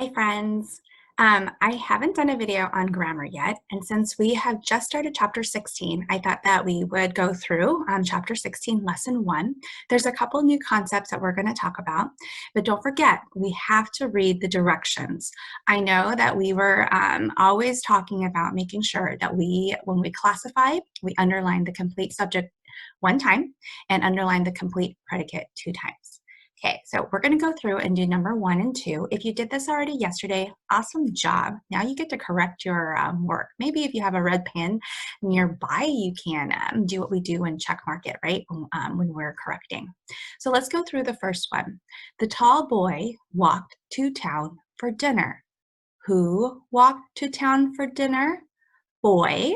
Hi friends. I haven't done a video on grammar yet, and since we have just started chapter 16, I thought that we would go through chapter 16, lesson 1. There's a couple new concepts that we're going to talk about, but don't forget, we have to read the directions. I know that we were always talking about making sure that when we classify, we underline the complete subject one time and underline the complete predicate 2 times. Okay, so we're going to go through and do number 1 and 2. If you did this already yesterday, awesome job. Now you get to correct your work. Maybe if you have a red pen nearby, you can do what we do and check mark it, right, when we're correcting. So let's go through the first one. The tall boy walked to town for dinner. Who walked to town for dinner? Boy.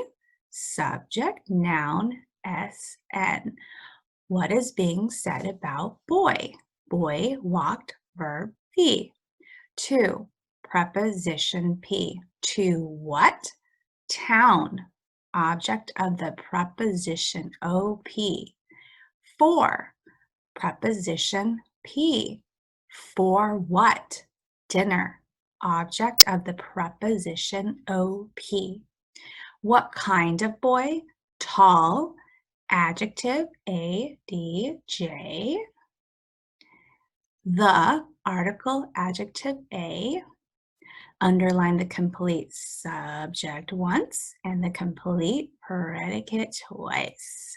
Subject, noun, SN. What is being said about boy? Boy walked, verb P. 2, preposition P. To what? Town, object of the preposition OP. 4, preposition P. For what? Dinner, object of the preposition OP. What kind of boy? Tall, adjective ADJ. The article adjective A. Underline the complete subject once and the complete predicate twice.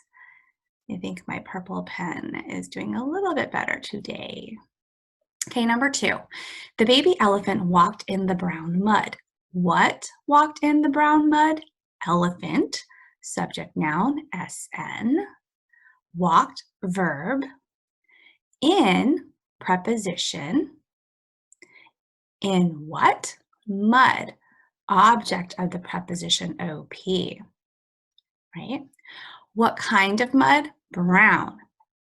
I think my purple pen is doing a little bit better today. Okay, number 2. The baby elephant walked in the brown mud. What walked in the brown mud? Elephant. Subject, noun, SN. Walked, verb. In, preposition. In what? Mud, object of the preposition OP, right? What kind of mud? Brown,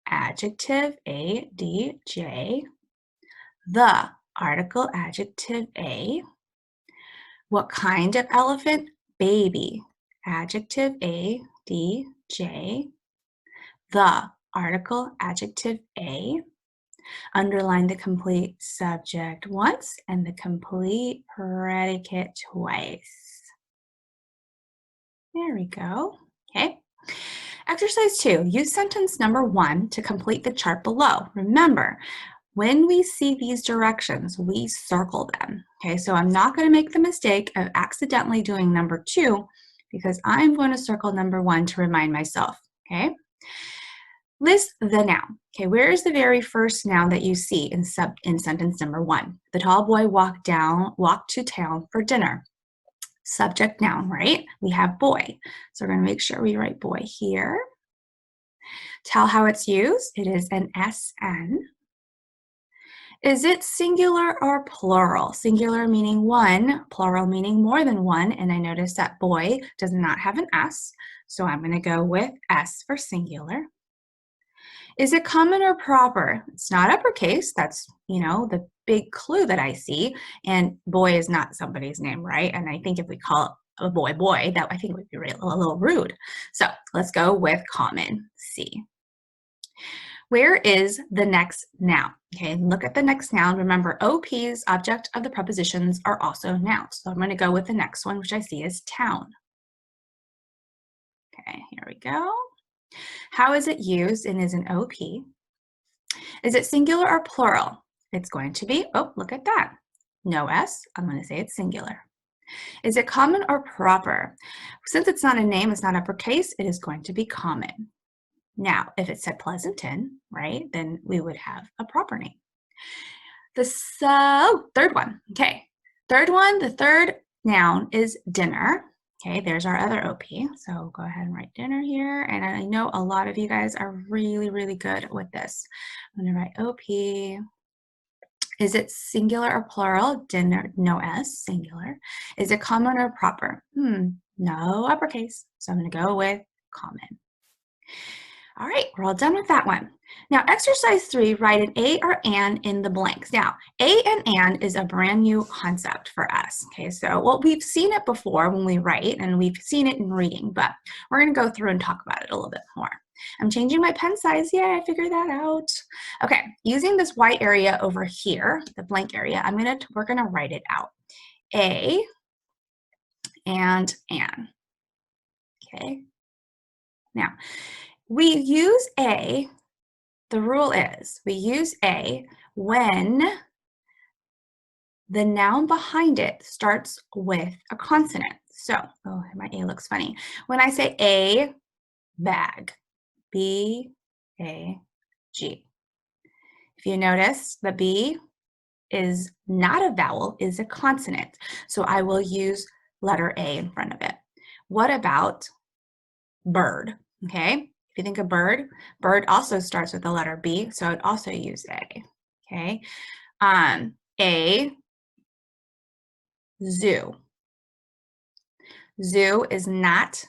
adjective ADJ. The, article adjective A. What kind of elephant? Baby, adjective ADJ. The, article adjective A. Underline the complete subject once and the complete predicate twice. There we go. Okay. Exercise 2, use sentence number 1 to complete the chart below. Remember, when we see these directions, we circle them. Okay, so I'm not going to make the mistake of accidentally doing number 2 because I'm going to circle number 1 to remind myself. Okay. List the noun. Okay, where is the very first noun that you see in sentence number 1? The tall boy walked to town for dinner. Subject, noun, right? We have boy. So we're going to make sure we write boy here. Tell how it's used. It is an SN. Is it singular or plural? Singular meaning one, plural meaning more than one, and I notice that boy does not have an S, so I'm going to go with S for singular. Is it common or proper? It's not uppercase. That's, the big clue that I see. And boy is not somebody's name, right? And I think if we call it a boy, that I think would be a little rude. So let's go with common, C. Where is the next noun? Okay, look at the next noun. Remember, OP's, object of the prepositions, are also nouns. So I'm going to go with the next one, which I see as town. Okay, here we go. How is it used and is an OP? Is it singular or plural? It's going to be, oh, look at that. No S, I'm going to say it's singular. Is it common or proper? Since it's not a name, it's not uppercase, it is going to be common. Now, if it said Pleasanton, right, then we would have a proper name. Third one, okay. Third one, the third noun is dinner. Okay, there's our other OP. So go ahead and write dinner here. And I know a lot of you guys are really, really good with this. I'm going to write OP. Is it singular or plural? Dinner, no S, singular. Is it common or proper? No uppercase. So I'm going to go with common. All right, we're all done with that one. Now, exercise 3, write an A or an in the blanks. Now, A and an is a brand new concept for us. Okay, so we've seen it before when we write, and we've seen it in reading, but we're going to go through and talk about it a little bit more. I'm changing my pen size. Yay, I figured that out. Okay, using this white area over here, the blank area, we're gonna write it out. A and an. Okay. Now, we use A, the rule is we use A when the noun behind it starts with a consonant. So, oh, my A looks funny. When I say a bag, B-A-G. If you notice, the B is not a vowel, is a consonant. So I will use letter A in front of it. What about bird? Okay, if you think of bird, bird also starts with the letter B, so I'd also use A. Okay, a zoo. Zoo is not,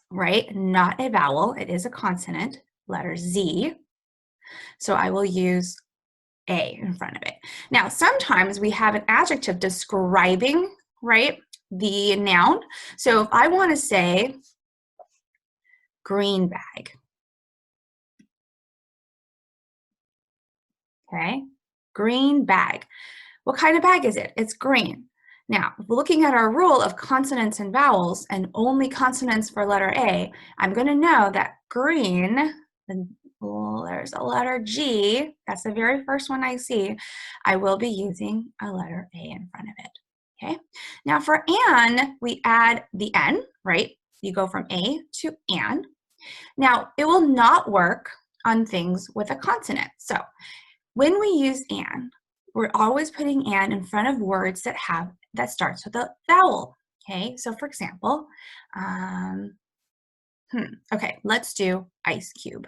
right, not a vowel. It is a consonant, letter Z. So I will use A in front of it. Now, sometimes we have an adjective describing, right, the noun. So if I want to say green bag, okay, green bag. What kind of bag is it? It's green. Now, looking at our rule of consonants and vowels and only consonants for letter A, I'm going to know that green, well, there's a letter G, that's the very first one I see, I will be using a letter A in front of it. Okay. Now for an, we add the N, right? You go from A to an. Now, it will not work on things with a consonant. So when we use an, we're always putting an in front of words that starts with a vowel. Okay, so for example, okay, let's do ice cube.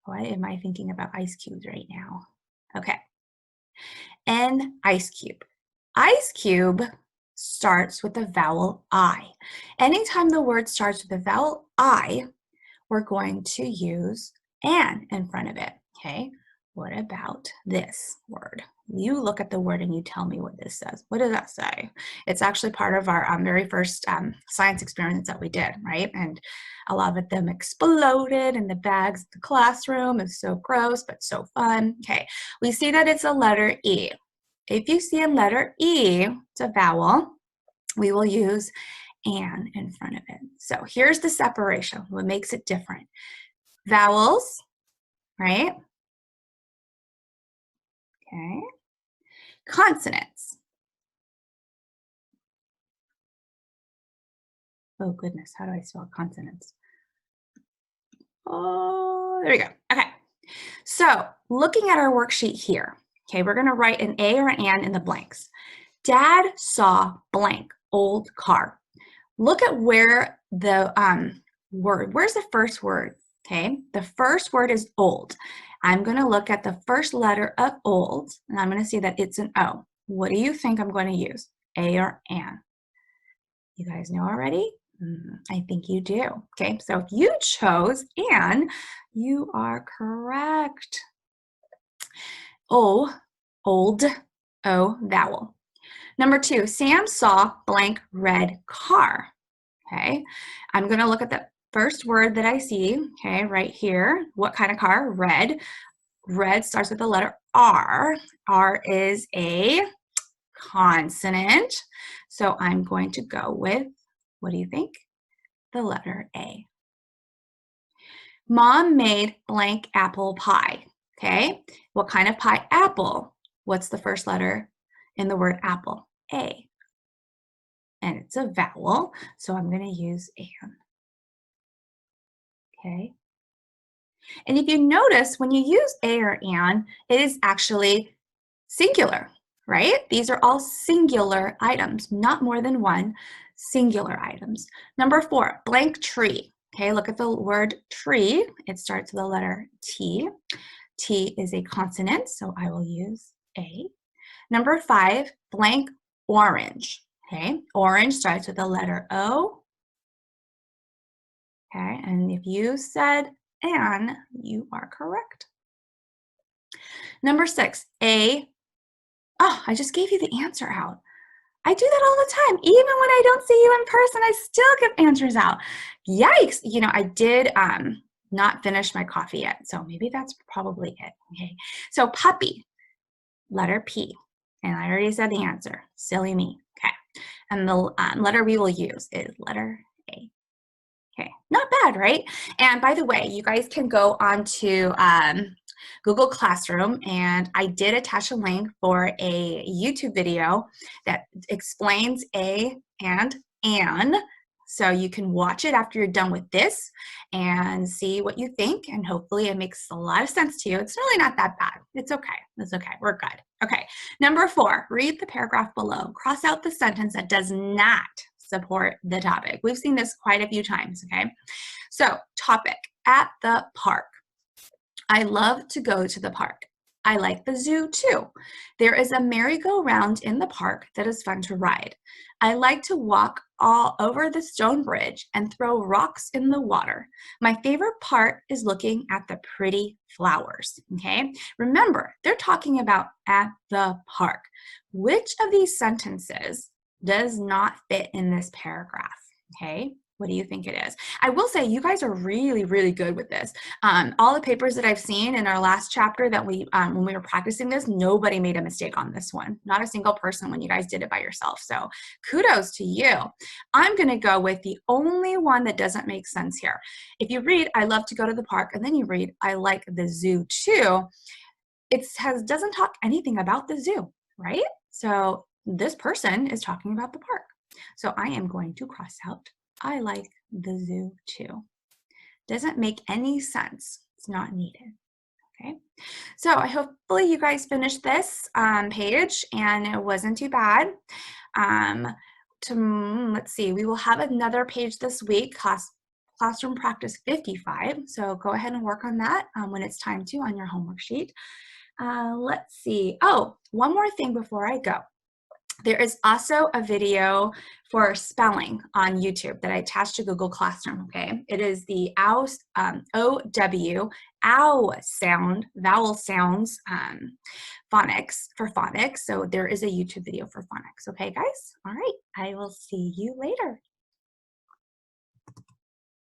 Why am I thinking about ice cubes right now? Okay, an ice cube. Ice cube starts with the vowel I. Anytime the word starts with the vowel I, we're going to use an in front of it, okay? What about this word? You look at the word and you tell me what this says. What does that say? It's actually part of our very first science experiments that we did, right? And a lot of them exploded in the bags in the classroom. It's so gross, but so fun. Okay, we see that it's a letter E. If you see a letter E, it's a vowel, we will use an in front of it. So here's the separation, what makes it different. Vowels, right? Okay. Consonants. Oh goodness, how do I spell consonants? Oh, there we go. Okay. So looking at our worksheet here, okay, we're gonna write an A or an and in the blanks. Dad saw blank, old car. Look at where the where's the first word, okay? The first word is old. I'm gonna look at the first letter of old, and I'm gonna see that it's an O. What do you think I'm gonna use, A or an? You guys know already? I think you do. Okay, so if you chose an, you are correct. O, old, O, vowel. Number 2, Sam saw blank red car. Okay, I'm going to look at the first word that I see, okay, right here. What kind of car? Red. Red starts with the letter R. R is a consonant. So I'm going to go with, what do you think? The letter A. Mom made blank apple pie. Okay, what kind of pie? Apple. What's the first letter in the word apple? A. And it's a vowel, so I'm going to use an. Okay. And if you notice, when you use a or an, it is actually singular, right? These are all singular items, not more than one, singular items. Number 4, blank tree. Okay, look at the word tree. It starts with the letter T. T is a consonant, so I will use A. Number 5, blank orange. Okay, orange starts with the letter O. Okay, and if you said an, you are correct. Number 6, I just gave you the answer out. I do that all the time. Even when I don't see you in person, I still give answers out. Yikes. You know, I did not finish my coffee yet, so maybe that's probably it. Okay. So puppy, letter P. And I already said the answer. Silly me. Okay. And the letter we will use is letter A. Okay, not bad, right? And by the way, you guys can go onto Google Classroom, and I did attach a link for a YouTube video that explains A and an. So you can watch it after you're done with this and see what you think, and hopefully it makes a lot of sense to you. It's really not that bad. It's okay. It's okay. We're good. Okay, number 4, read the paragraph below. Cross out the sentence that does not support the topic. We've seen this quite a few times, okay? So, topic, at the park. I love to go to the park. I like the zoo too. There is a merry-go-round in the park that is fun to ride. I like to walk all over the stone bridge and throw rocks in the water. My favorite part is looking at the pretty flowers, okay? Remember, they're talking about at the park. Which of these sentences does not fit in this paragraph, okay? What do you think it is? I will say you guys are really, really good with this. All the papers that I've seen in our last chapter that when we were practicing this, nobody made a mistake on this one. Not a single person when you guys did it by yourself. So kudos to you. I'm going to go with the only one that doesn't make sense here. If you read, I love to go to the park, and then you read, I like the zoo too, it doesn't talk anything about the zoo, right? So this person is talking about the park. So I am going to cross out I like the zoo too. Doesn't make any sense. It's not needed. Okay. So hopefully you guys finished this page and it wasn't too bad. Let's see, we will have another page this week, Classroom Practice 55. So go ahead and work on that when it's time to on your homework sheet. Let's see. Oh, one more thing before I go. There is also a video for spelling on YouTube that I attached to Google Classroom, okay? It is the OW, ow sound, vowel sounds, phonics, for phonics. So there is a YouTube video for phonics, okay, guys? All right, I will see you later.